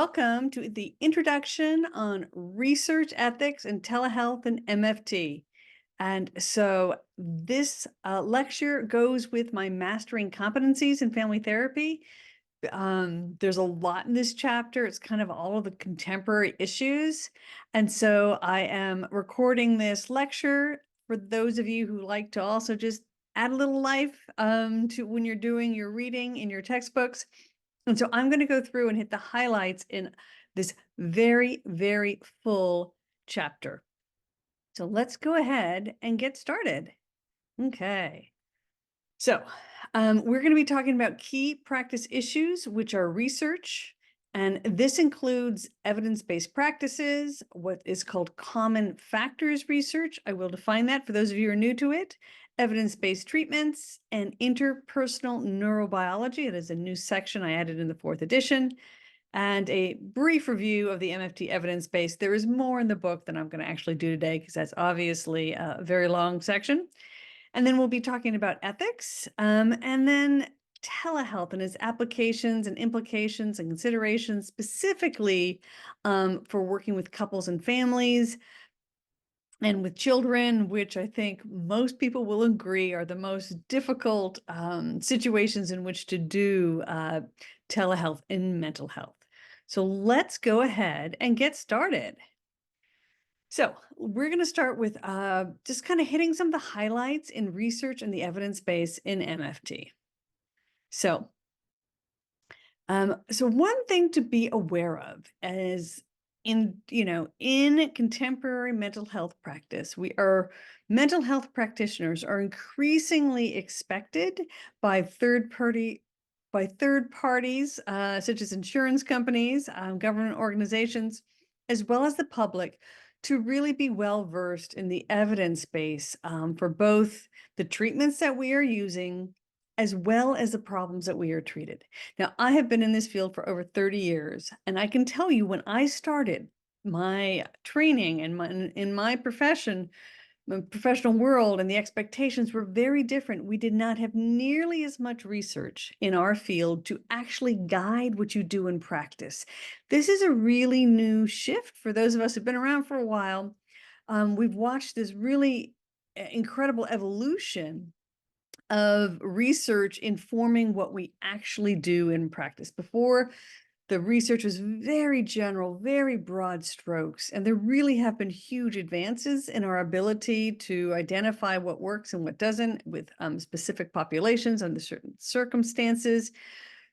welcome to the introduction on research ethics and telehealth and MFT. And so this lecture goes with my mastering competencies in family therapy. There's a lot in this chapter. It's kind of all of the contemporary issues. And so I am recording this lecture for those of you who like to also just add a little life to when you're doing your reading in your textbooks. And so I'm going to go through and hit the highlights in this very, very full chapter. So let's go ahead and get started. Okay. So we're going to be talking about key practice issues, which are research. And this includes evidence-based practices, what is called common factors research. I will define that for those of you who are new to it. Evidence-based treatments and interpersonal neurobiology. It is a new section I added in the 4th edition. And a brief review of the MFT evidence-based. There is more in the book than I'm going to actually do today because that's obviously a very long section. And then we'll be talking about ethics, and then telehealth and its applications and implications and considerations specifically for working with couples and families and with children, which I think most people will agree are the most difficult situations in which to do telehealth in mental health. So let's go ahead and get started. So we're going to start with just kind of hitting some of the highlights in research and the evidence base in MFT. So one thing to be aware of is in contemporary mental health practice, mental health practitioners are increasingly expected by third parties, such as insurance companies, government organizations, as well as the public, to really be well versed in the evidence base for both the treatments that we are using as well as the problems that we are treated. Now, I have been in this field for over 30 years, and I can tell you when I started my training and in my profession, my professional world, and the expectations were very different. We did not have nearly as much research in our field to actually guide what you do in practice. This is a really new shift for those of us who've been around for a while. We've watched this really incredible evolution of research informing what we actually do in practice. Before, the research was very general, very broad strokes, and there really have been huge advances in our ability to identify what works and what doesn't with specific populations under certain circumstances.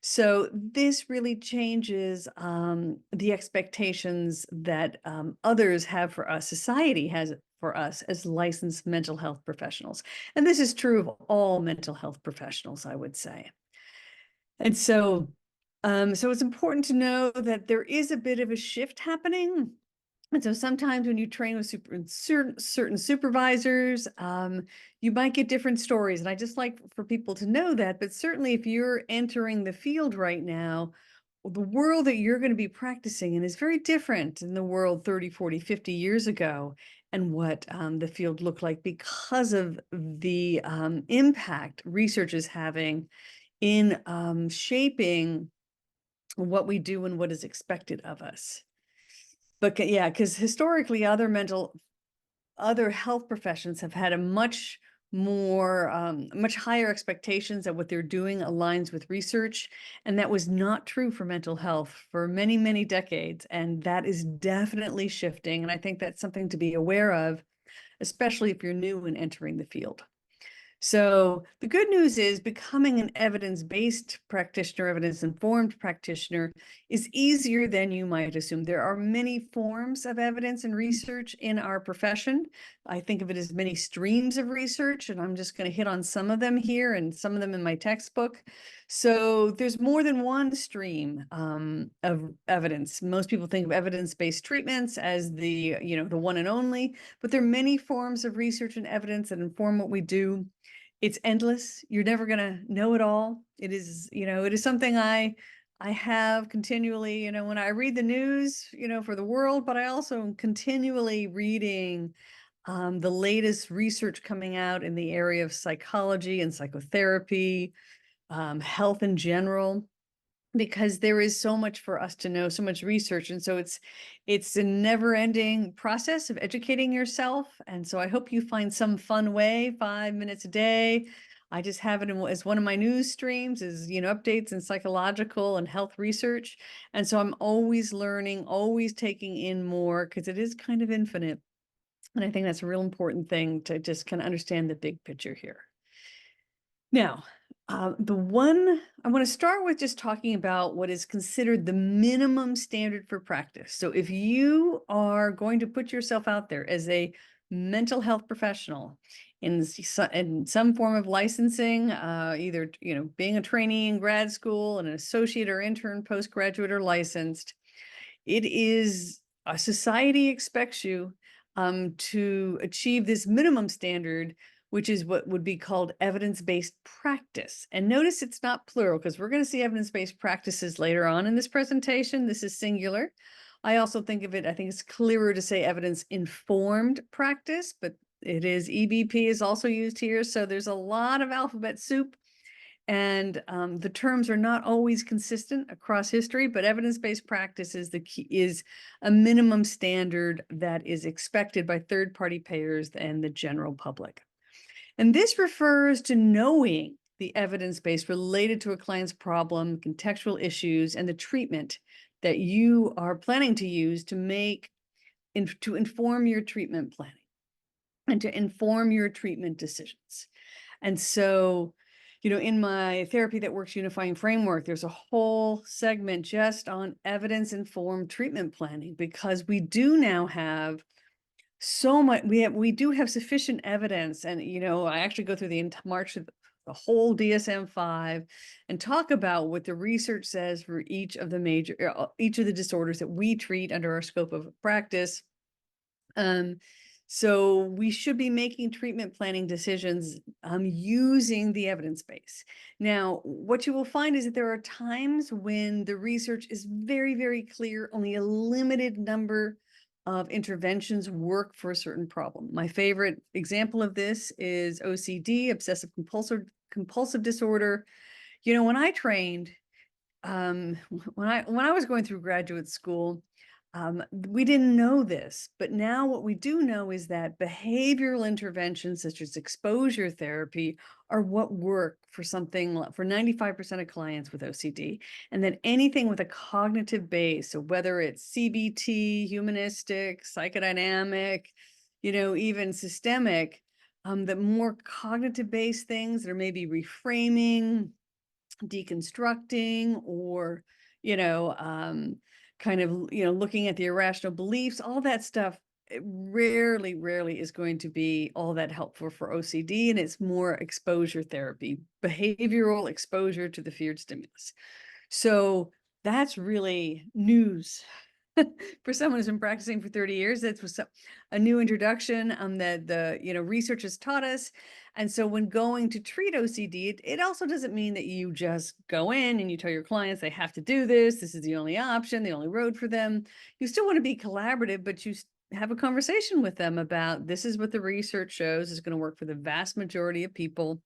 So this really changes the expectations that others have for us, society has for us as licensed mental health professionals. And this is true of all mental health professionals, I would say. And so it's important to know that there is a bit of a shift happening. And so sometimes when you train with certain supervisors, you might get different stories. And I just like for people to know that. But certainly if you're entering the field right now, the world that you're going to be practicing in is very different than the world 30, 40, 50 years ago and what the field looked like because of the impact research is having in shaping what we do and what is expected of us. But yeah, because historically other health professions have had a much higher expectations that what they're doing aligns with research. And that was not true for mental health for many, many decades. And that is definitely shifting. And I think that's something to be aware of, especially if you're new and entering the field. So the good news is becoming an evidence-based practitioner, evidence-informed practitioner is easier than you might assume. There are many forms of evidence and research in our profession. I think of it as many streams of research, and I'm just going to hit on some of them here and some of them in my textbook. So there's more than one stream of evidence. Most people think of evidence-based treatments as the one and only, but there are many forms of research and evidence that inform what we do. It's endless. You're never going to know it all. It is, it is something I have continually, when I read the news, for the world, but I also am continually reading the latest research coming out in the area of psychology and psychotherapy, health in general. because there is so much for us to know, so much research. And so it's a never-ending process of educating yourself. And so I hope you find some fun way, 5 minutes a day. I just have it as one of my news streams is, updates in psychological and health research. And so I'm always learning, always taking in more because it is kind of infinite. And I think that's a real important thing to just kind of understand the big picture here. Now, the one I want to start with just talking about what is considered the minimum standard for practice. So if you are going to put yourself out there as a mental health professional in some form of licensing, either being a trainee in grad school, an associate or intern, postgraduate or licensed, it is a society expects you to achieve this minimum standard, which is what would be called evidence-based practice. And notice it's not plural because we're going to see evidence-based practices later on in this presentation. This is singular. I also think of it, I think it's clearer to say evidence-informed practice, but it is EBP is also used here. So there's a lot of alphabet soup. And the terms are not always consistent across history, but evidence-based practice is the key, is a minimum standard that is expected by third-party payers and the general public. And this refers to knowing the evidence base related to a client's problem, contextual issues, and the treatment that you are planning to use to to inform your treatment planning and to inform your treatment decisions. And so, in my Therapy That Works Unifying Framework, there's a whole segment just on evidence-informed treatment planning because we do now have so much, we do have sufficient evidence. And, I actually go through the march of the whole DSM-5 and talk about what the research says for each of the disorders that we treat under our scope of practice. So we should be making treatment planning decisions using the evidence base. Now, what you will find is that there are times when the research is very, very clear, only a limited number of interventions work for a certain problem. My favorite example of this is OCD, obsessive compulsive disorder. When I trained, when I was going through graduate school, we didn't know this, but now what we do know is that behavioral interventions such as exposure therapy are what work for for 95% of clients with OCD, and that anything with a cognitive base, so whether it's CBT, humanistic, psychodynamic, even systemic, that more cognitive based things that are maybe reframing, deconstructing, or kind of looking at the irrational beliefs, all that stuff, it rarely is going to be all that helpful for OCD. And it's more exposure therapy, behavioral exposure to the feared stimulus. So that's really news for someone who's been practicing for 30 years. That was a new introduction that the research has taught us. And so when going to treat OCD, it also doesn't mean that you just go in and you tell your clients they have to do this. This is the only option, the only road for them. You still want to be collaborative, but you have a conversation with them about this is what the research shows is going to work for the vast majority of people.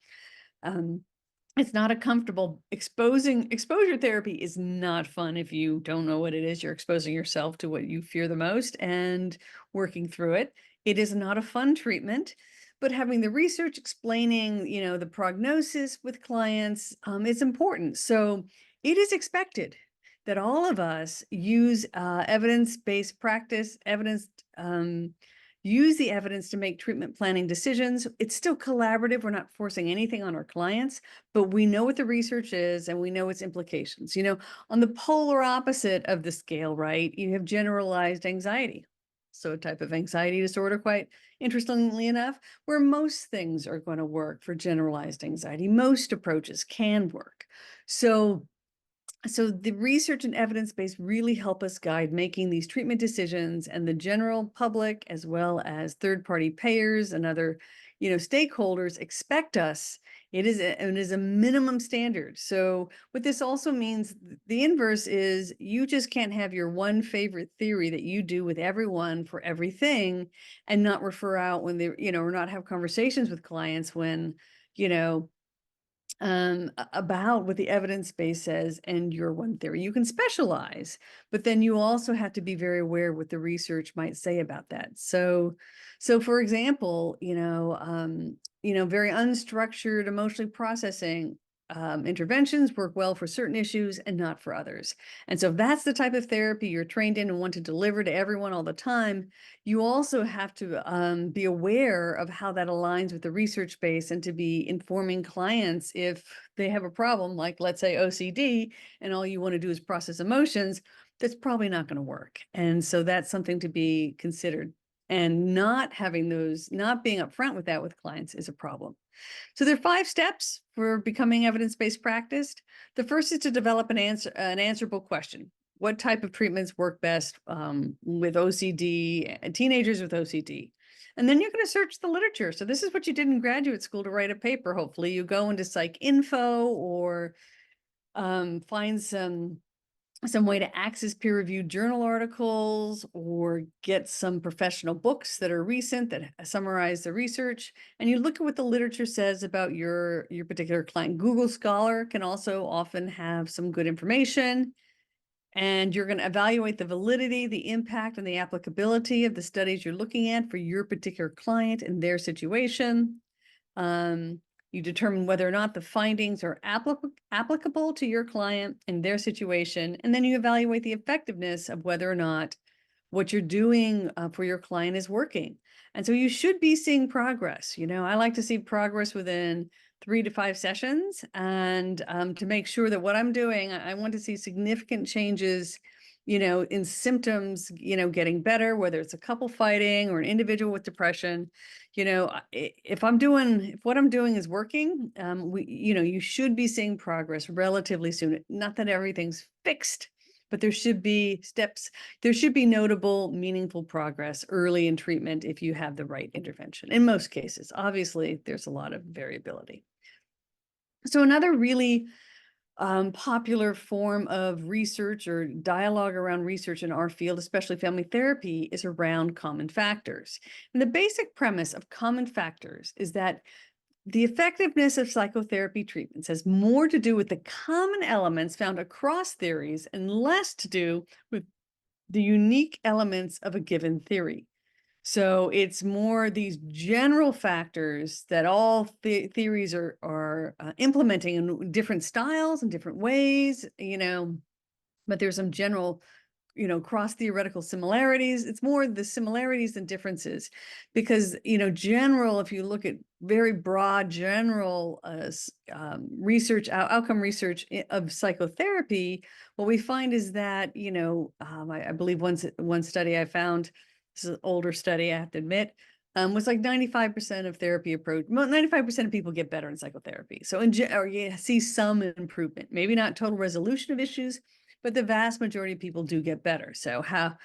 It's not a comfortable exposure therapy is not fun if you don't know what it is. You're exposing yourself to what you fear the most and working through it. It is not a fun treatment, but having the research explaining, the prognosis with clients is important. So it is expected that all of us use evidence-based practice, use the evidence to make treatment planning decisions. It's still collaborative. We're not forcing anything on our clients, but we know what the research is and we know its implications. On the polar opposite of the scale, right, you have generalized anxiety. So a type of anxiety disorder, quite interestingly enough, where most things are going to work for generalized anxiety. Most approaches can work. So the research and evidence base really help us guide making these treatment decisions, and the general public, as well as third-party payers and other, stakeholders expect us. It is a minimum standard. So what this also means, the inverse is you just can't have your one favorite theory that you do with everyone for everything and not refer out when they, or not have conversations with clients when, about what the evidence base says and your one theory. You can specialize, but then you also have to be very aware what the research might say about that. So for example, very unstructured emotionally processing interventions work well for certain issues and not for others. And so if that's the type of therapy you're trained in and want to deliver to everyone all the time, you also have to be aware of how that aligns with the research base and to be informing clients if they have a problem, like let's say OCD, and all you want to do is process emotions, that's probably not going to work. And so that's something to be considered. And not being upfront with that with clients is a problem. So there are 5 steps for becoming evidence-based practice. The first is to develop an answerable question. What type of treatments work best with OCD, teenagers with OCD? And then you're going to search the literature. So this is what you did in graduate school to write a paper. Hopefully you go into PsycInfo or find some way to access peer-reviewed journal articles or get some professional books that are recent that summarize the research. And you look at what the literature says about your particular client. Google Scholar can also often have some good information. And you're going to evaluate the validity, the impact, and the applicability of the studies you're looking at for your particular client and their situation. You determine whether or not the findings are applicable to your client and their situation, and then you evaluate the effectiveness of whether or not what you're doing for your client is working. And so you should be seeing progress. I like to see progress within 3 to 5 sessions, and to make sure that what I'm doing, I want to see significant changes, in symptoms, getting better, whether it's a couple fighting or an individual with depression. If what I'm doing is working, you should be seeing progress relatively soon. Not that everything's fixed, but there should be steps. There should be notable, meaningful progress early in treatment if you have the right intervention. In most cases, obviously, there's a lot of variability. So another really popular form of research or dialogue around research in our field, especially family therapy, is around common factors. And the basic premise of common factors is that the effectiveness of psychotherapy treatments has more to do with the common elements found across theories and less to do with the unique elements of a given theory. So it's more these general factors that all theories are implementing in different styles and different ways, but there's some general, cross theoretical similarities. It's more the similarities than differences, because, if you look at very broad general research, outcome research of psychotherapy, what we find is that, I believe one study I found, this is an older study, I have to admit, was like 95% of therapy approach. 95% of people get better in psychotherapy. So or you see some improvement, maybe not total resolution of issues, but the vast majority of people do get better. So how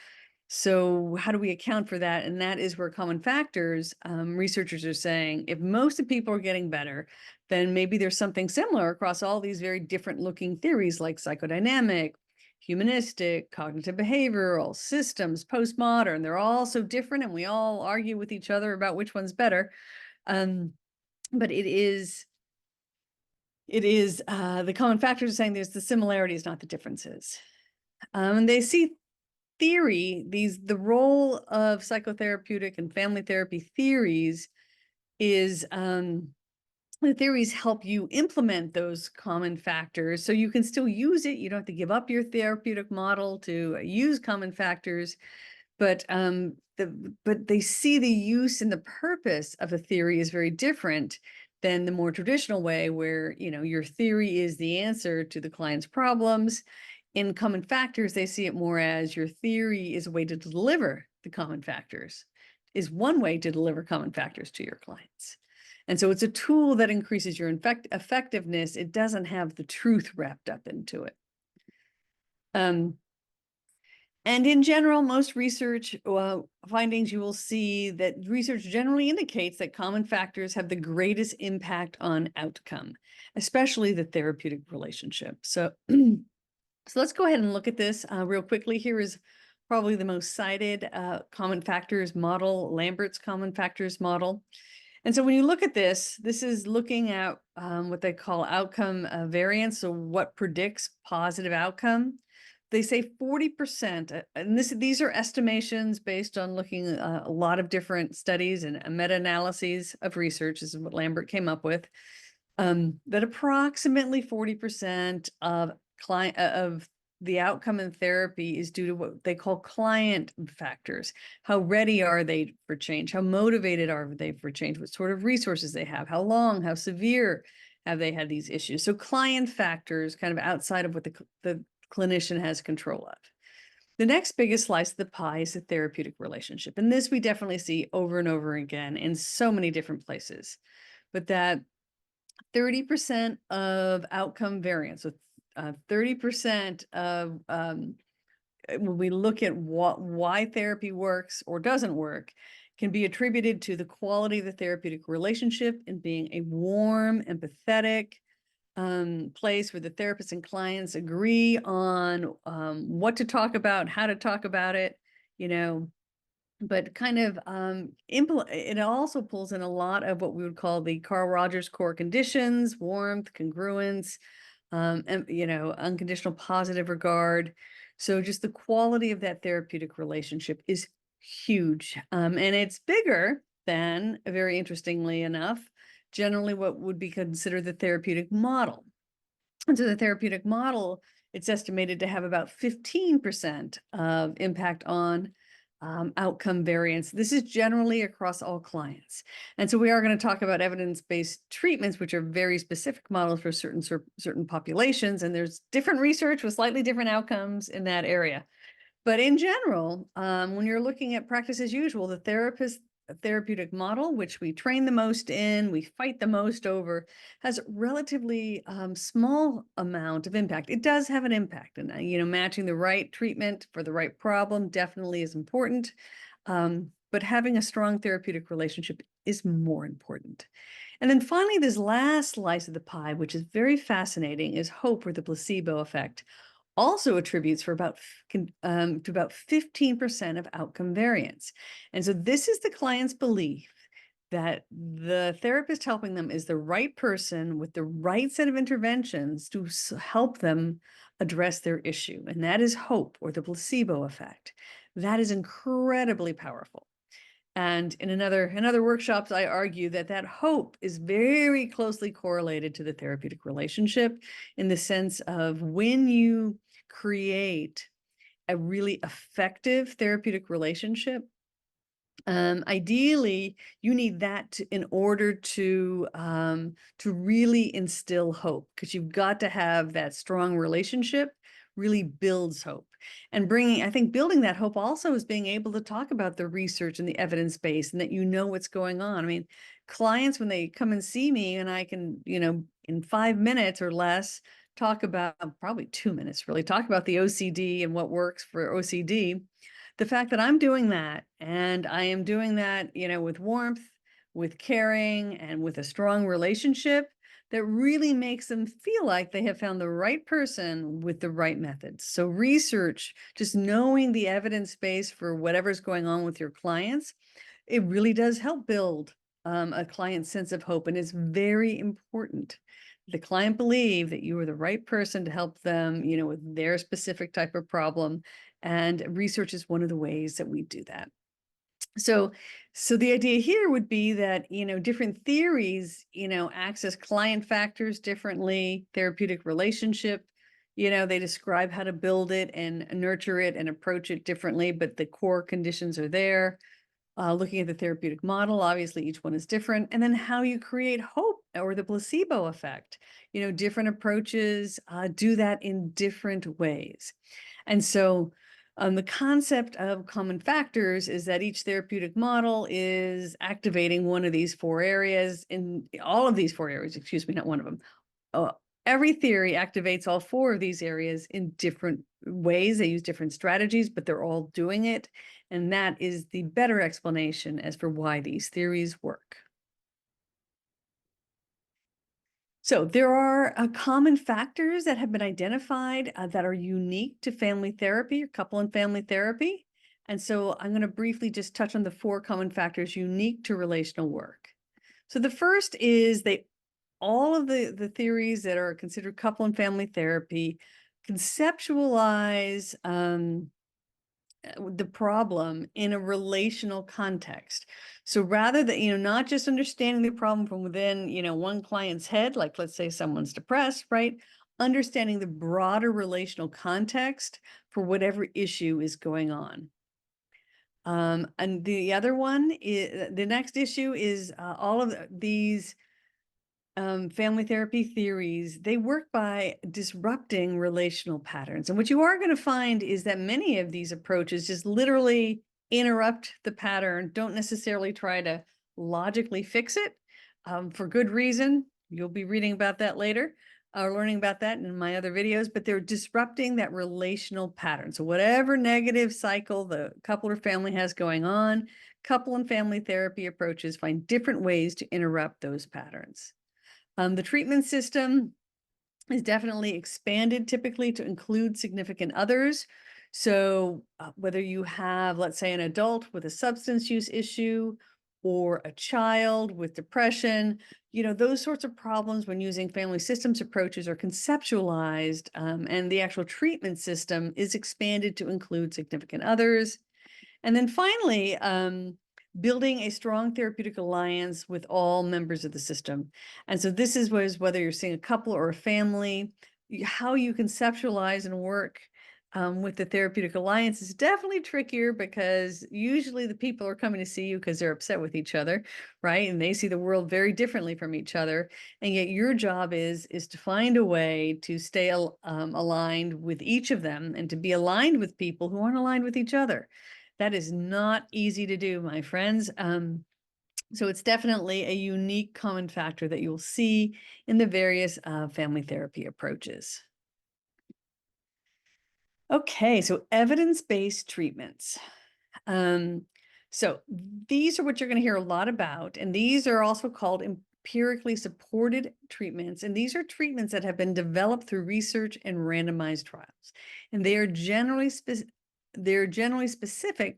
do we account for that? And that is where common factors, researchers are saying, if most of people are getting better, then maybe there's something similar across all these very different looking theories like psychodynamic, humanistic, cognitive behavioral, systems, postmodern. They're all so different, and we all argue with each other about which one's better. But it is the common factors are saying there's the similarities, not the differences. And they see theory, the role of psychotherapeutic and family therapy theories is the theories help you implement those common factors so you can still use it. You don't have to give up your therapeutic model to use common factors, but they see the use and the purpose of a theory is very different than the more traditional way where, your theory is the answer to the client's problems. In common factors, they see it more as your theory is a way to deliver the common factors, is one way to deliver common factors to your clients. And so it's a tool that increases your effectiveness. It doesn't have the truth wrapped up into it. And in general, most research findings, you will see that research generally indicates that common factors have the greatest impact on outcome, especially the therapeutic relationship. So, so let's go ahead and look at this real quickly. Here is probably the most cited common factors model, Lambert's common factors model. And so when you look at this is looking at what they call outcome variance, so what predicts positive outcome. They say 40%, and these are estimations based on looking at a lot of different studies and meta-analyses of research. This is what Lambert came up with, that approximately 40% of the outcome in therapy is due to what they call client factors. How ready are they for change? How motivated are they for change? What sort of resources they have? How long, how severe have they had these issues? So client factors kind of outside of what the clinician has control of. The next biggest slice of the pie is the therapeutic relationship. And this we definitely see over and over again in so many different places. But that 30% of outcome variance, so 30% of when we look at why therapy works or doesn't work, can be attributed to the quality of the therapeutic relationship and being a warm, empathetic place where the therapist and clients agree on what to talk about, how to talk about it, but kind of it also pulls in a lot of what we would call the Carl Rogers core conditions: warmth, congruence, and unconditional positive regard. So just the quality of that therapeutic relationship is huge, and it's bigger than, very interestingly enough, generally what would be considered the therapeutic model. And so the therapeutic model, it's estimated to have about 15% of impact on outcome variance. This is generally across all clients. And so we are going to talk about evidence-based treatments, which are very specific models for certain populations. And there's different research with slightly different outcomes in that area. But in general, when you're looking at practice as usual, the therapeutic model, which we train the most in, we fight the most over, has relatively small amount of impact. It does have an impact, and matching the right treatment for the right problem definitely is important. But having a strong therapeutic relationship is more important. And then finally, this last slice of the pie, which is very fascinating, is hope, or the placebo effect. Also attributes for about 15% of outcome variance. And so this is the client's belief that the therapist helping them is the right person with the right set of interventions to help them address their issue. And that is hope, or the placebo effect. That is incredibly powerful. And in other workshops, I argue that hope is very closely correlated to the therapeutic relationship, in the sense of when you create a really effective therapeutic relationship, ideally you need that in order to really instill hope, because you've got to have that strong relationship really builds hope. And I think building that hope also is being able to talk about the research and the evidence base, and that what's going on. I mean, clients, when they come and see me, and I can, in 5 minutes or less, talk about, probably 2 minutes really, talk about the OCD and what works for OCD. The fact that I'm doing that, and I am doing that, with warmth, with caring, and with a strong relationship, that really makes them feel like they have found the right person with the right methods. So research, just knowing the evidence base for whatever's going on with your clients, it really does help build a client's sense of hope. And it's very important the client believe that you are the right person to help them, with their specific type of problem. And research is one of the ways that we do that. So the idea here would be that, different theories, access client factors differently, therapeutic relationship, they describe how to build it and nurture it and approach it differently, but the core conditions are there. Looking at the therapeutic model, obviously each one is different. And then how you create hope, or the placebo effect. Different approaches do that in different ways. And so the concept of common factors is that each therapeutic model is activating one of these 4 areas, in all of these 4 areas, excuse me, not one of them. Every theory activates all 4 of these areas in different ways. They use different strategies, but they're all doing it. And that is the better explanation as for why these theories work. So there are common factors that have been identified that are unique to family therapy, or couple and family therapy. And so I'm going to briefly just touch on the 4 common factors unique to relational work. So the first is all of the theories that are considered couple and family therapy conceptualize the problem in a relational context. So rather than, not just understanding the problem from within, one client's head, like let's say someone's depressed, right? Understanding the broader relational context for whatever issue is going on. And the other one is the next issue is all of these family therapy theories, they work by disrupting relational patterns. And what you are going to find is that many of these approaches just literally interrupt the pattern, don't necessarily try to logically fix it for good reason. You'll be reading about that later or learning about that in my other videos, but they're disrupting that relational pattern. So whatever negative cycle the couple or family has going on, couple and family therapy approaches find different ways to interrupt those patterns. The treatment system is definitely expanded typically to include significant others. So whether you have, let's say, an adult with a substance use issue or a child with depression, those sorts of problems when using family systems approaches are conceptualized, and the actual treatment system is expanded to include significant others. And then finally, building a strong therapeutic alliance with all members of the system. And so this is whether you're seeing a couple or a family, how you conceptualize and work with the therapeutic alliance is definitely trickier because usually the people are coming to see you because they're upset with each other, right? And they see the world very differently from each other. And yet your job is to find a way to stay aligned with each of them and to be aligned with people who aren't aligned with each other. That is not easy to do, my friends. So it's definitely a unique common factor that you'll see in the various family therapy approaches. Okay, so evidence-based treatments. So these are what you're going to hear a lot about, and these are also called empirically supported treatments. And these are treatments that have been developed through research and randomized trials, and they are generally specific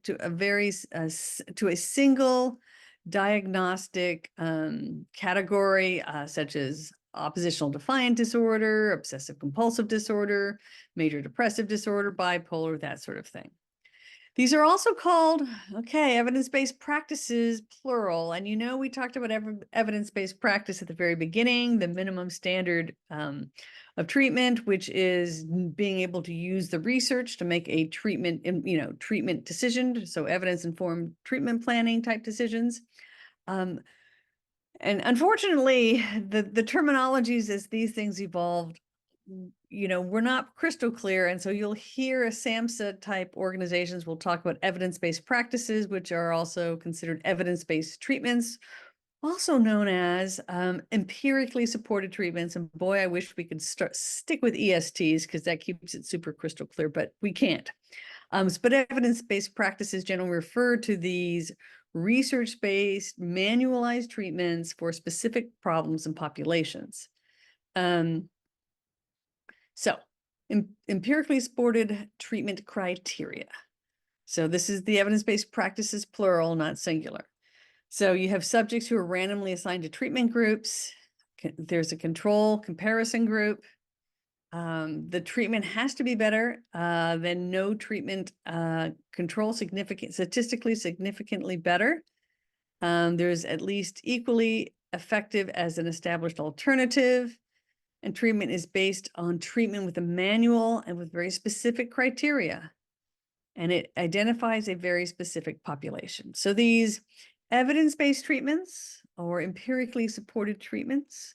to a single diagnostic category, such as oppositional defiant disorder, obsessive compulsive disorder, major depressive disorder, bipolar, that sort of thing. These are also called, evidence-based practices, plural. And we talked about evidence-based practice at the very beginning, the minimum standard of treatment, which is being able to use the research to make a treatment decision. So evidence-informed treatment planning type decisions. And unfortunately, the terminologies as these things evolved, we're not crystal clear. And so you'll hear a SAMHSA type organizations will talk about evidence-based practices, which are also considered evidence-based treatments, also known as empirically supported treatments. And boy, I wish we could stick with ESTs because that keeps it super crystal clear, but we can't. But evidence-based practices generally refer to these research-based manualized treatments for specific problems and populations. So empirically supported treatment criteria. So this is the evidence-based practices, plural, not singular. So you have subjects who are randomly assigned to treatment groups. There's a control comparison group. The treatment has to be better than no treatment control, statistically significantly better. There's at least equally effective as an established alternative. And treatment is based on treatment with a manual and with very specific criteria. And it identifies a very specific population. So these evidence-based treatments or empirically supported treatments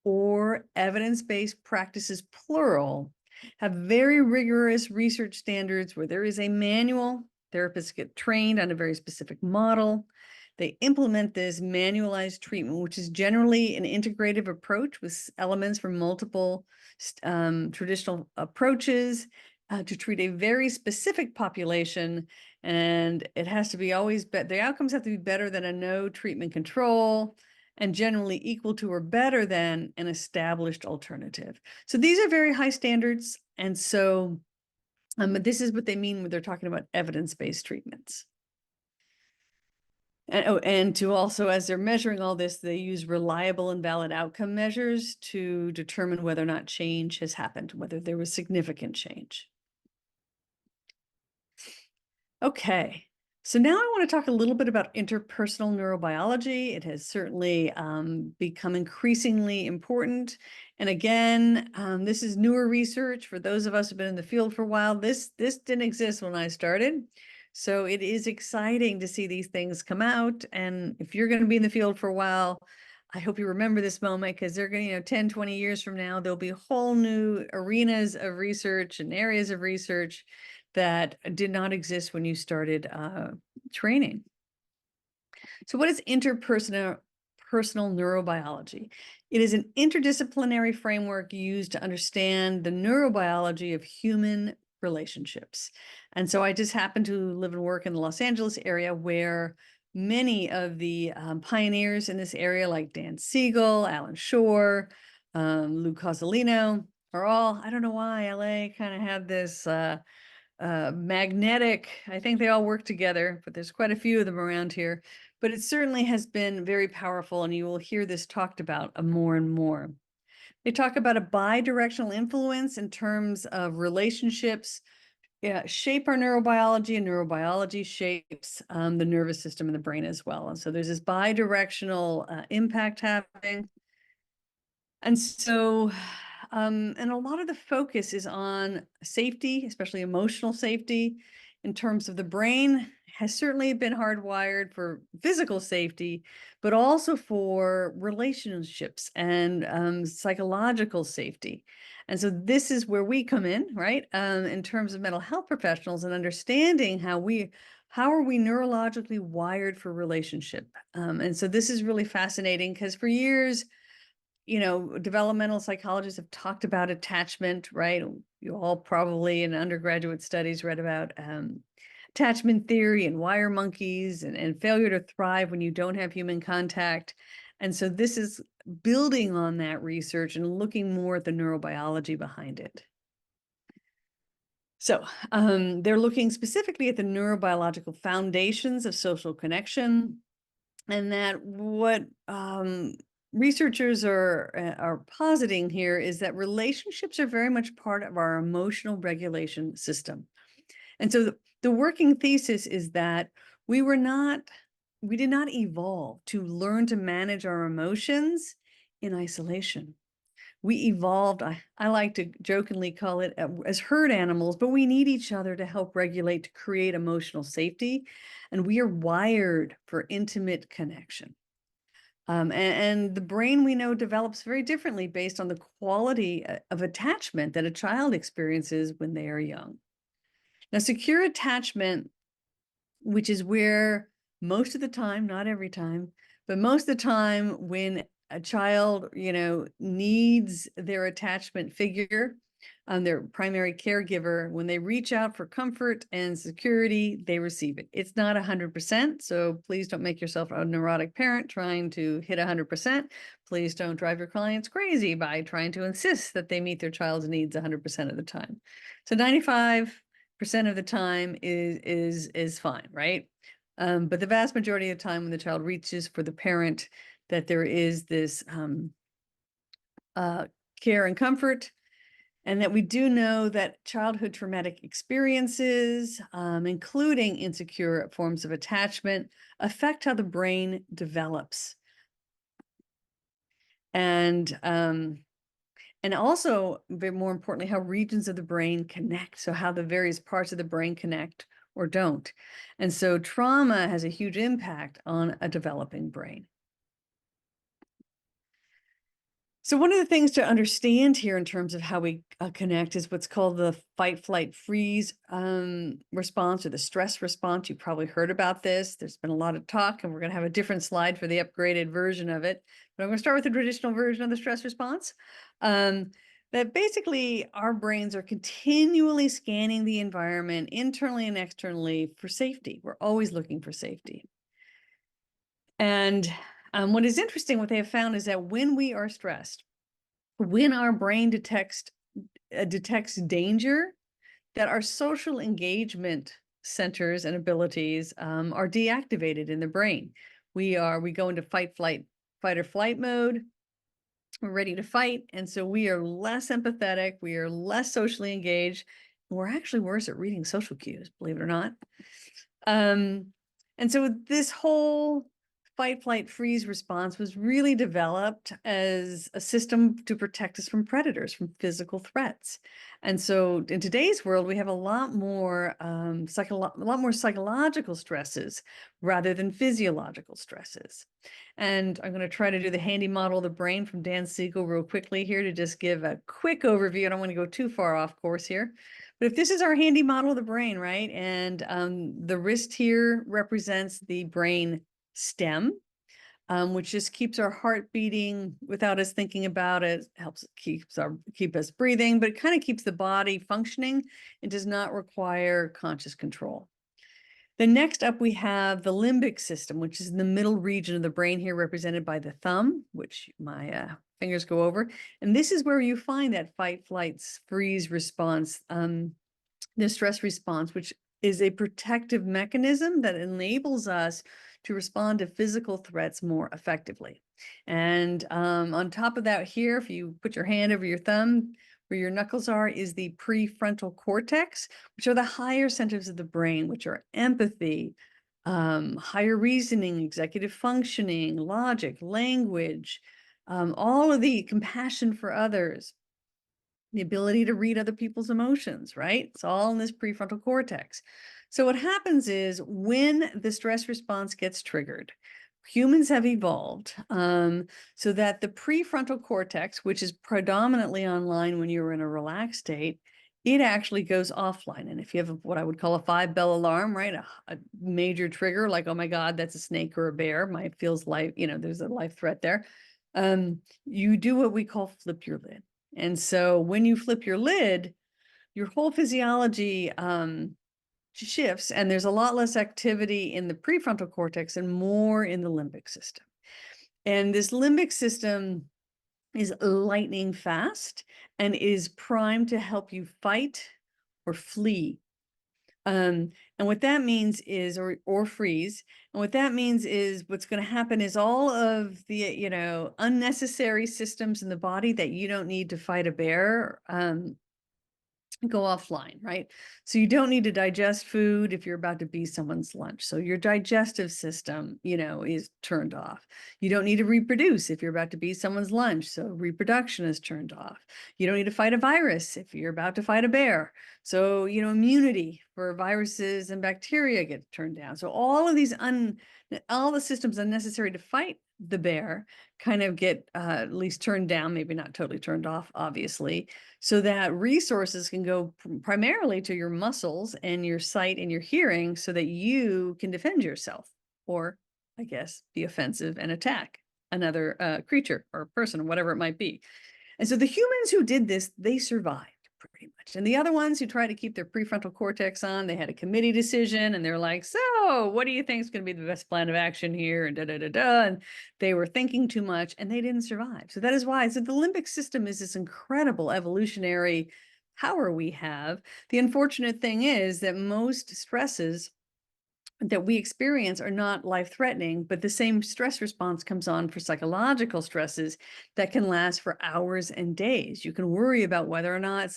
or evidence-based practices, plural, have very rigorous research standards where there is a manual. Therapists get trained on a very specific model. They implement this manualized treatment, which is generally an integrative approach with elements from multiple traditional approaches to treat a very specific population. And it has to be the outcomes have to be better than a no treatment control and generally equal to or better than an established alternative. So these are very high standards. And so this is what they mean when they're talking about evidence-based treatments. And to also, as they're measuring all this, they use reliable and valid outcome measures to determine whether or not change has happened, whether there was significant change. Okay, so now I want to talk a little bit about interpersonal neurobiology. It has certainly become increasingly important. And again, this is newer research for those of us who've been in the field for a while. This didn't exist when I started. So it is exciting to see these things come out. And if you're going to be in the field for a while, I hope you remember this moment, because they're going to, 10, 20 years from now, there'll be whole new arenas of research and areas of research that did not exist when you started training. So what is interpersonal neurobiology? It is an interdisciplinary framework used to understand the neurobiology of human relationships. And so I just happen to live and work in the Los Angeles area, where many of the pioneers in this area, like Dan Siegel, Alan Shore, Lou Cozolino, are all, I don't know why LA kind of had this magnetic, I think they all work together, but there's quite a few of them around here. But it certainly has been very powerful, and you will hear this talked about more and more. They talk about a bi-directional influence in terms of relationships shape our neurobiology, and neurobiology shapes the nervous system and the brain as well. And so there's this bi-directional impact happening. And so, and a lot of the focus is on safety, especially emotional safety, in terms of the brain has certainly been hardwired for physical safety, but also for relationships and psychological safety. And so this is where we come in, right? In terms of mental health professionals and understanding how are we neurologically wired for relationship? And so this is really fascinating, because for years, developmental psychologists have talked about attachment, right? You all probably in undergraduate studies read about attachment theory and wire monkeys and failure to thrive when you don't have human contact. And so this is building on that research and looking more at the neurobiology behind it. So they're looking specifically at the neurobiological foundations of social connection, and that what researchers are positing here is that relationships are very much part of our emotional regulation system. And so the working thesis is that we did not evolve to learn to manage our emotions in isolation. We evolved, I like to jokingly call it as herd animals, but we need each other to help regulate, to create emotional safety. And we are wired for intimate connection. And the brain, we know, develops very differently based on the quality of attachment that a child experiences when they are young. Now, secure attachment, which is where most of the time, not every time, but most of the time when a child, needs their attachment figure, their primary caregiver, when they reach out for comfort and security, they receive it. It's not 100%, so please don't make yourself a neurotic parent trying to hit 100%. Please don't drive your clients crazy by trying to insist that they meet their child's needs 100% of the time. So 95% of the time is fine, right? But the vast majority of the time when the child reaches for the parent, that there is this care and comfort, and that we do know that childhood traumatic experiences, including insecure forms of attachment, affect how the brain develops. And also, more importantly, how regions of the brain connect. So how the various parts of the brain connect or don't. And so trauma has a huge impact on a developing brain. So one of the things to understand here in terms of how we connect is what's called the fight, flight, freeze response, or the stress response. You've probably heard about this. There's been a lot of talk, and we're going to have a different slide for the upgraded version of it. But I'm going to start with the traditional version of the stress response. That basically our brains are continually scanning the environment internally and externally for safety. We're always looking for safety. And what is interesting, what they have found is that when we are stressed, when our brain detects danger, that our social engagement centers and abilities are deactivated in the brain. We go into fight or flight mode. We're ready to fight. And so we are less empathetic. We are less socially engaged. We're actually worse at reading social cues, believe it or not. And so this whole fight, flight, freeze response was really developed as a system to protect us from predators, from physical threats. And so in today's world, we have a lot more psychological stresses rather than physiological stresses. And I'm going to try to do the handy model of the brain from Dan Siegel real quickly here to just give a quick overview. I don't want to go too far off course here. But if this is our handy model of the brain, right? And the wrist here represents the brain stem, which just keeps our heart beating without us thinking about it, helps keep us breathing, but it kind of keeps the body functioning and does not require conscious control. Then next up, we have the limbic system, which is in the middle region of the brain here, represented by the thumb, which my fingers go over. And this is where you find that fight, flight, freeze response, the stress response, which is a protective mechanism that enables us to respond to physical threats more effectively. And on top of that here, if you put your hand over your thumb, where your knuckles are, is the prefrontal cortex, which are the higher centers of the brain, which are empathy, higher reasoning, executive functioning, logic, language, all of the compassion for others, the ability to read other people's emotions, right? It's all in this prefrontal cortex. So what happens is when the stress response gets triggered, humans have evolved so that the prefrontal cortex, which is predominantly online when you're in a relaxed state, it actually goes offline. And if you have what I would call a 5-bell alarm, right, a major trigger like, oh my God, that's a snake or a bear, feels like, there's a life threat there. You do what we call flip your lid. And so when you flip your lid, your whole physiology shifts, and there's a lot less activity in the prefrontal cortex and more in the limbic system. And this limbic system is lightning fast and is primed to help you fight or flee. And what that means is, or freeze. And what that means is what's going to happen is all of the, unnecessary systems in the body that you don't need to fight a bear, go offline, right? So you don't need to digest food if you're about to be someone's lunch. So your digestive system, is turned off. You don't need to reproduce if you're about to be someone's lunch. So reproduction is turned off. You don't need to fight a virus if you're about to fight a bear. So, immunity for viruses and bacteria get turned down. So all of these all the systems unnecessary to fight the bear kind of get at least turned down, maybe not totally turned off, obviously, so that resources can go primarily to your muscles and your sight and your hearing so that you can defend yourself, or I guess be offensive and attack another creature or person or whatever it might be. And so the humans who did this, they survived pretty much. And the other ones who try to keep their prefrontal cortex on, they had a committee decision and they're like, so what do you think is going to be the best plan of action here? And And they were thinking too much and they didn't survive. So that is why. So the limbic system is this incredible evolutionary power we have. The unfortunate thing is that most stresses that we experience are not life-threatening, but the same stress response comes on for psychological stresses that can last for hours and days. You can worry about whether or not,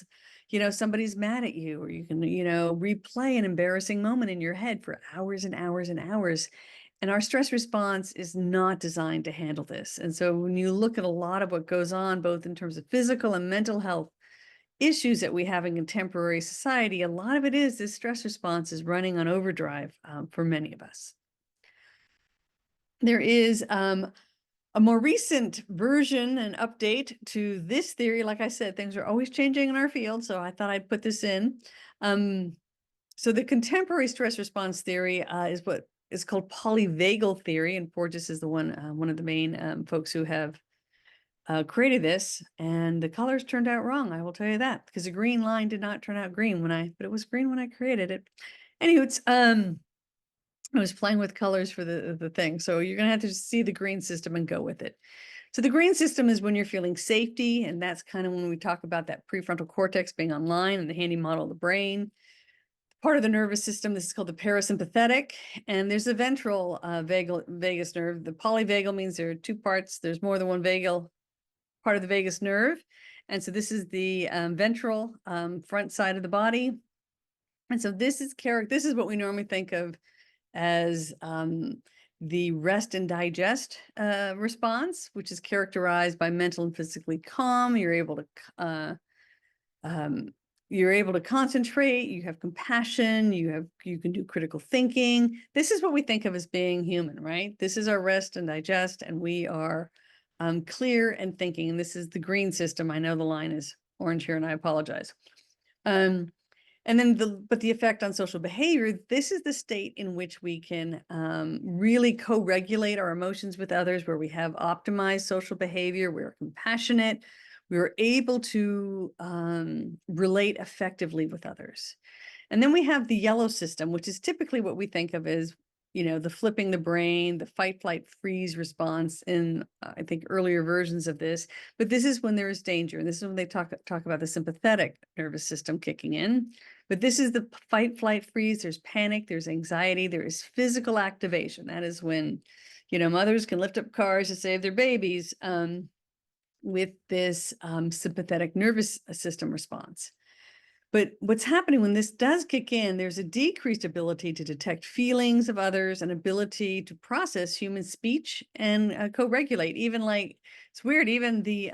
somebody's mad at you, or you can, replay an embarrassing moment in your head for hours and hours and hours. And our stress response is not designed to handle this. And so when you look at a lot of what goes on, both in terms of physical and mental health issues that we have in contemporary society, a lot of it is this stress response is running on overdrive for many of us. There is a more recent version and update to this theory. Like I said, things are always changing in our field, so I thought I'd put this in. So the contemporary stress response theory is what is called polyvagal theory, and Porges is the one of the main folks who have created this, and the colors turned out wrong. I will tell you that, because the green line did not turn out green but it was green when I created it. Anyway, it's I was playing with colors for the thing, so you're gonna have to see the green system and go with it. So the green system is when you're feeling safety, and that's kind of when we talk about that prefrontal cortex being online and the handy model of the brain. part of the nervous system. This is called the parasympathetic, and there's a ventral vagus nerve. The polyvagal means there are two parts. There's more than one vagal part of the vagus nerve. And so this is the ventral front side of the body. And so this is what we normally think of as the rest and digest response, which is characterized by mental and physically calm. You're able to concentrate, you have compassion, you can do critical thinking. This is what we think of as being human, right? This is our rest and digest, and we are clear and thinking. And this is the green system. I know the line is orange here, and I apologize. And then the effect on social behavior, this is the state in which we can really co-regulate our emotions with others, where we have optimized social behavior, we're compassionate, we're able to relate effectively with others. And then we have the yellow system, which is typically what we think of as, the flipping the brain, the fight, flight, freeze response in, I think, earlier versions of this. But this is when there is danger. And this is when they talk about the sympathetic nervous system kicking in. But this is the fight, flight, freeze. There's panic, there's anxiety, there is physical activation. That is when, mothers can lift up cars to save their babies with this sympathetic nervous system response. But what's happening when this does kick in, there's a decreased ability to detect feelings of others, and ability to process human speech and co-regulate. Even it's weird, even the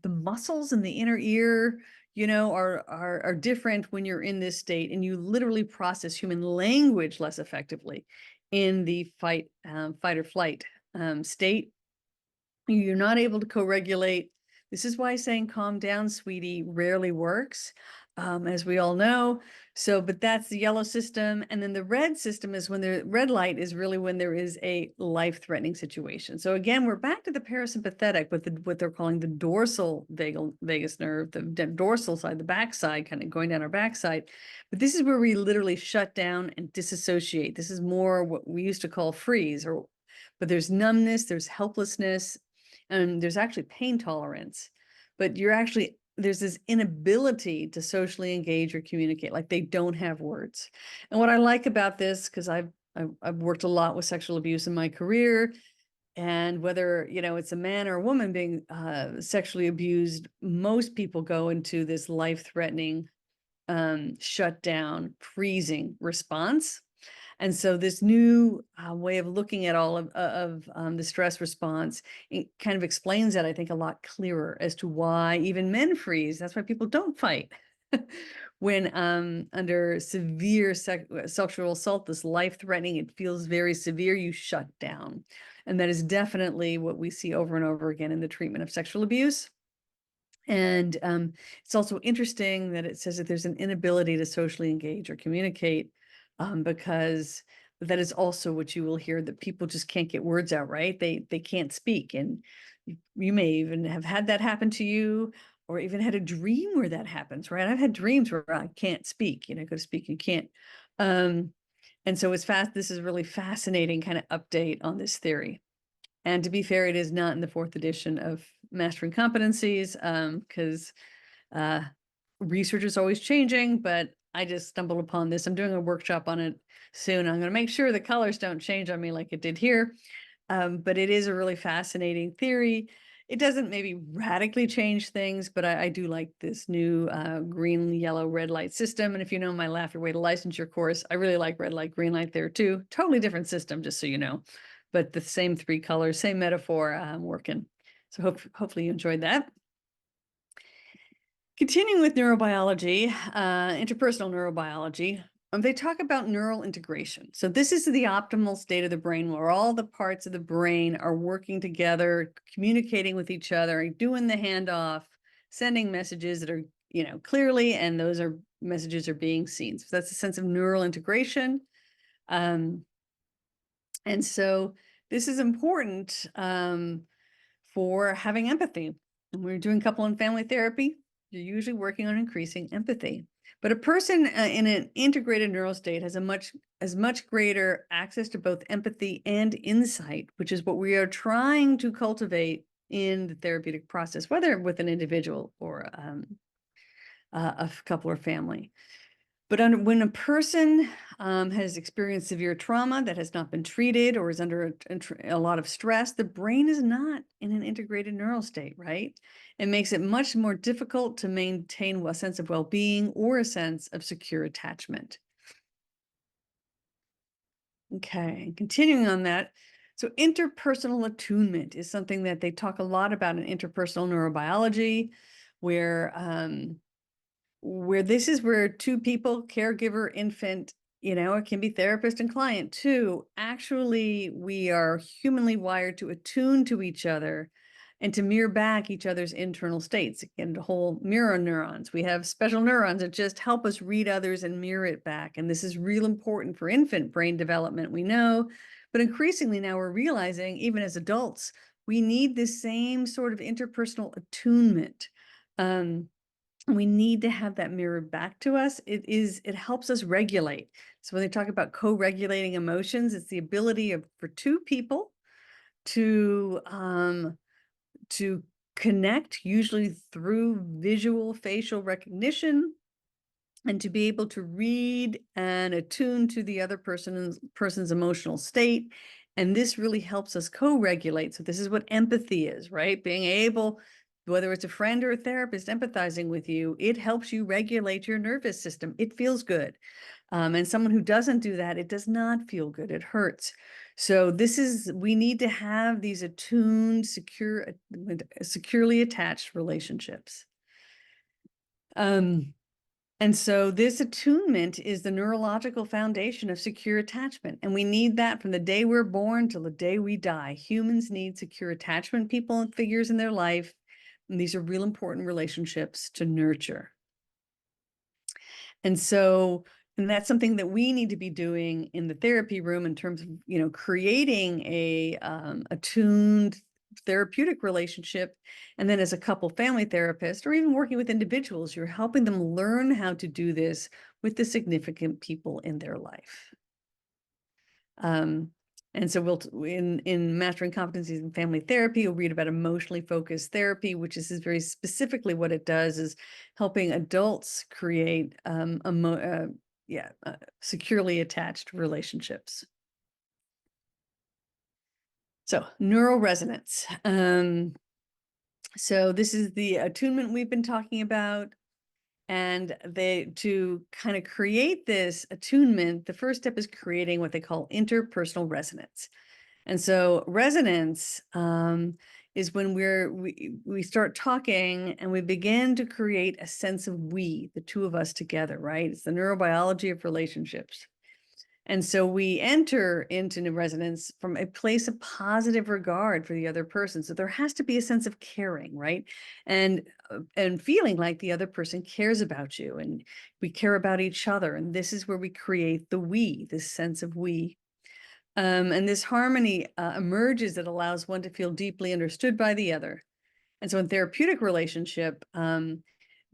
muscles in the inner ear, are different when you're in this state, and you literally process human language less effectively in the fight or flight state. You're not able to co-regulate. This is why saying calm down, sweetie, rarely works, as we all know. So, but that's the yellow system. And then the red system is when the red light is really when there is a life-threatening situation. So again, we're back to the parasympathetic with what they're calling the dorsal vagus nerve, the dorsal side, the backside, kind of going down our backside. But this is where we literally shut down and disassociate. This is more what we used to call freeze, but there's numbness, there's helplessness, and there's actually pain tolerance, but there's this inability to socially engage or communicate, like they don't have words. And what I like about this, because I've worked a lot with sexual abuse in my career, and whether, it's a man or a woman being sexually abused, most people go into this life-threatening shutdown, freezing response. And so this new way of looking at all of the stress response, it kind of explains that, I think, a lot clearer as to why even men freeze. That's why people don't fight when under severe sexual assault, this life-threatening, it feels very severe, you shut down. And that is definitely what we see over and over again in the treatment of sexual abuse. And it's also interesting that it says that there's an inability to socially engage or communicate, because that is also what you will hear, that people just can't get words out, right? They can't speak. And you may even have had that happen to you, or even had a dream where that happens, right? I've had dreams where I can't speak, go to speak, you can't. And so this is a really fascinating kind of update on this theory. And to be fair, it is not in the 4th edition of Mastering Competencies, because research is always changing, but I just stumbled upon this. I'm doing a workshop on it soon. I'm going to make sure the colors don't change on me like it did here. But it is a really fascinating theory. It doesn't maybe radically change things, but I do like this new green, yellow, red light system. And if you know my Laugh Your Way to Licensure course, I really like red light, green light there too. Totally different system, just so you know. But the same 3 colors, same metaphor working. So hopefully you enjoyed that. Continuing with neurobiology, interpersonal neurobiology, they talk about neural integration. So this is the optimal state of the brain where all the parts of the brain are working together, communicating with each other, doing the handoff, sending messages that are, clearly, and those messages are being seen. So that's a sense of neural integration. And so this is important for having empathy. When we're doing couple and family therapy, you're usually working on increasing empathy. But a person in an integrated neural state has much greater access to both empathy and insight, which is what we are trying to cultivate in the therapeutic process, whether with an individual or a couple or family. But when a person has experienced severe trauma that has not been treated or is under a lot of stress, the brain is not in an integrated neural state, right? It makes it much more difficult to maintain a sense of well-being or a sense of secure attachment. Okay, continuing on that. So interpersonal attunement is something that they talk a lot about in interpersonal neurobiology, where this is where two people, caregiver, infant, it can be therapist and client too. Actually, we are humanly wired to attune to each other and to mirror back each other's internal states. Again, the whole mirror neurons. We have special neurons that just help us read others and mirror it back. And this is real important for infant brain development, we know. But increasingly now we're realizing, even as adults, we need this same sort of interpersonal attunement. We need to have that mirrored back to us. It helps us regulate. So when they talk about co-regulating emotions, it's the ability for two people to connect, usually through visual facial recognition, and to be able to read and attune to the other person's emotional state. And this really helps us co-regulate. So this is what empathy is, right? Being able, whether it's a friend or a therapist empathizing with you, it helps you regulate your nervous system. It feels good. And someone who doesn't do that, it does not feel good. It hurts. So we need to have these attuned, securely attached relationships. And so this attunement is the neurological foundation of secure attachment. And we need that from the day we're born till the day we die. Humans need secure attachment, people and figures in their life. And these are real important relationships to nurture. And that's something that we need to be doing in the therapy room in terms of, creating a attuned therapeutic relationship. And then as a couple family therapist, or even working with individuals, you're helping them learn how to do this with the significant people in their life. And so in Mastering Competencies in Family Therapy, you'll read about emotionally focused therapy, which is very specifically what it does, is helping adults create securely attached relationships. So neural resonance. So this is the attunement we've been talking about. And to kind of create this attunement, the first step is creating what they call interpersonal resonance. And so resonance is when we start talking and we begin to create a sense of we, the two of us together, right? It's the neurobiology of relationships. And so we enter into resonance from a place of positive regard for the other person. So there has to be a sense of caring, right? And feeling like the other person cares about you and we care about each other. And this is where we create the we, this sense of we. And this harmony emerges that allows one to feel deeply understood by the other. And so in therapeutic relationship,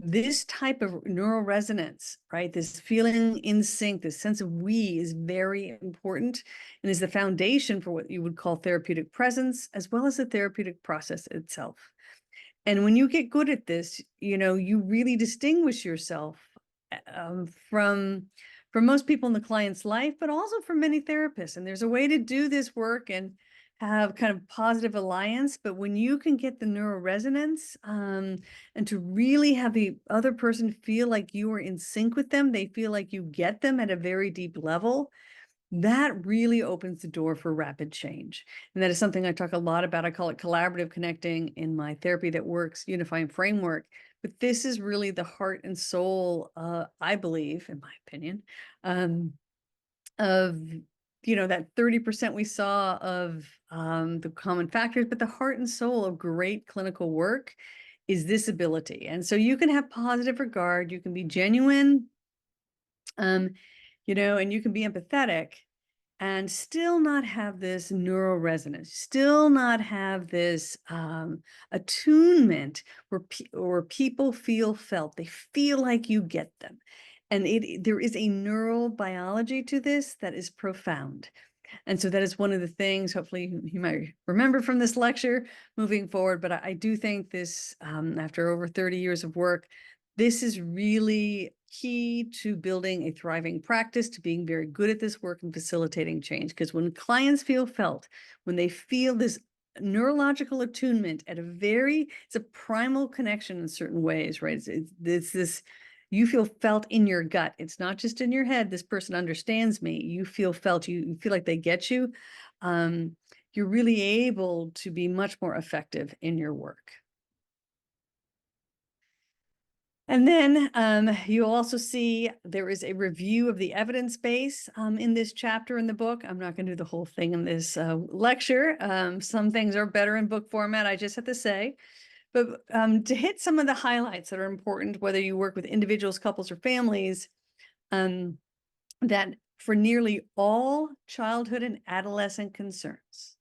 this type of neural resonance, right? This feeling in sync, this sense of we is very important and is the foundation for what you would call therapeutic presence, as well as the therapeutic process itself. And when you get good at this, you really distinguish yourself from most people in the client's life, but also from many therapists. And there's a way to do this work and have kind of positive alliance. But when you can get the neural resonance and to really have the other person feel like you are in sync with them, they feel like you get them at a very deep level, that really opens the door for rapid change. And that is something I talk a lot about. I call it collaborative connecting in my Therapy That Works Unifying Framework. But this is really the heart and soul, I believe, in my opinion, of that 30% we saw of the common factors, but the heart and soul of great clinical work is this ability. And so you can have positive regard, you can be genuine, and you can be empathetic and still not have this neural resonance, still not have this attunement where people feel felt, they feel like you get them. And there is a neurobiology to this that is profound. And so that is one of the things, hopefully you might remember from this lecture moving forward. But I do think this, after over 30 years of work, this is really key to building a thriving practice, to being very good at this work and facilitating change. Because when clients feel felt, when they feel this neurological attunement at it's a primal connection in certain ways, right? It's this, you feel felt in your gut. It's not just in your head. This person understands me. You feel felt. You feel like they get you. You're really able to be much more effective in your work. And then you'll also see there is a review of the evidence base in this chapter in the book. I'm not going to do the whole thing in this lecture. Some things are better in book format, I just have to say. But to hit some of the highlights that are important, whether you work with individuals, couples, or families, that for nearly all childhood and adolescent concerns,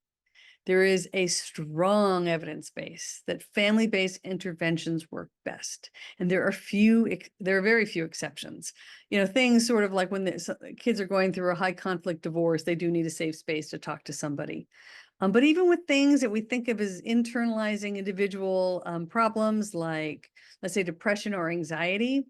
there is a strong evidence base that family-based interventions work best. And there are very few exceptions. You know, things sort of like when the kids are going through a high conflict divorce, they do need a safe space to talk to somebody. But even with things that we think of as internalizing individual problems, like, let's say, depression or anxiety,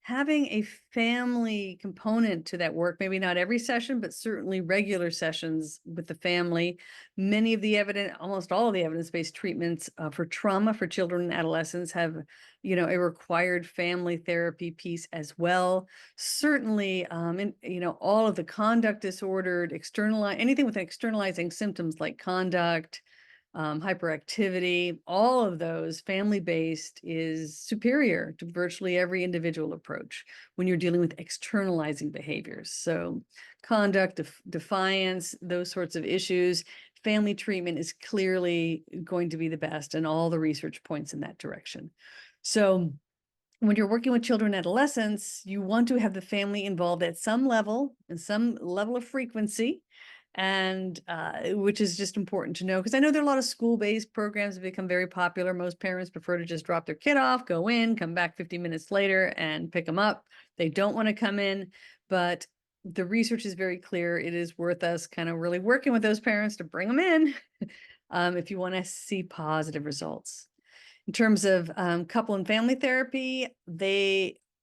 having a family component to that work, maybe not every session, but certainly regular sessions with the family. Many of the almost all of the evidence-based treatments for trauma for children and adolescents have, you know, a required family therapy piece as well. Certainly, all of the conduct disordered, anything with externalizing symptoms like conduct, hyperactivity, all of those family-based is superior to virtually every individual approach when you're dealing with externalizing behaviors. So conduct, defiance, those sorts of issues, family treatment is clearly going to be the best, and all the research points in that direction. So when you're working with children and adolescents, you want to have the family involved at some level and some level of frequency, and which is just important to know, because I know there are a lot of school-based programs that become very popular. Most parents prefer to just drop their kid off, go in, come back 50 minutes later and pick them up. They don't want to come in, but the research is very clear. It is worth us kind of really working with those parents to bring them in if you want to see positive results. In terms of couple and family therapy,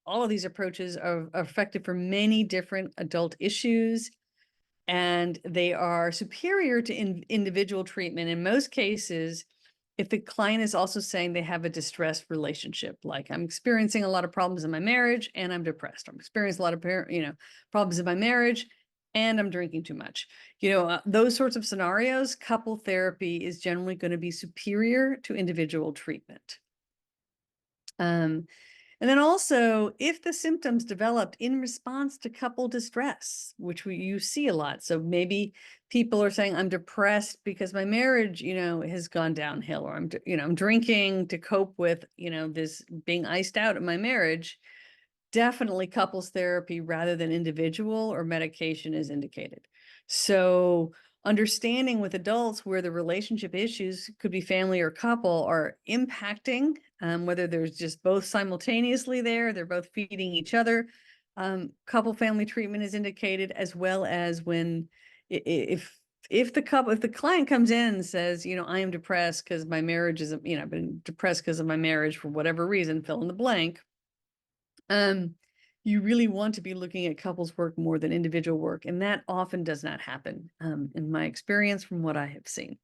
all of these approaches are effective for many different adult issues, and they are superior to individual treatment in most cases if the client is also saying they have a distressed relationship, like I'm experiencing a lot of problems in my marriage and I'm depressed. I'm experiencing a lot of problems in my marriage and I'm drinking too much. Those sorts of scenarios, couple therapy is generally going to be superior to individual treatment. And then also, if the symptoms developed in response to couple distress, which you see a lot. So maybe people are saying, I'm depressed because my marriage, has gone downhill, or I'm drinking to cope with, this being iced out in my marriage. Definitely couples therapy rather than individual or medication is indicated. So understanding with adults where the relationship issues, could be family or couple, are impacting, whether there's just both simultaneously there, they're both feeding each other. Couple family treatment is indicated, as well as when if the client comes in and says, I am depressed because my marriage is, I've been depressed because of my marriage for whatever reason, fill in the blank. You really want to be looking at couples work more than individual work, and that often does not happen in my experience from what I have seen.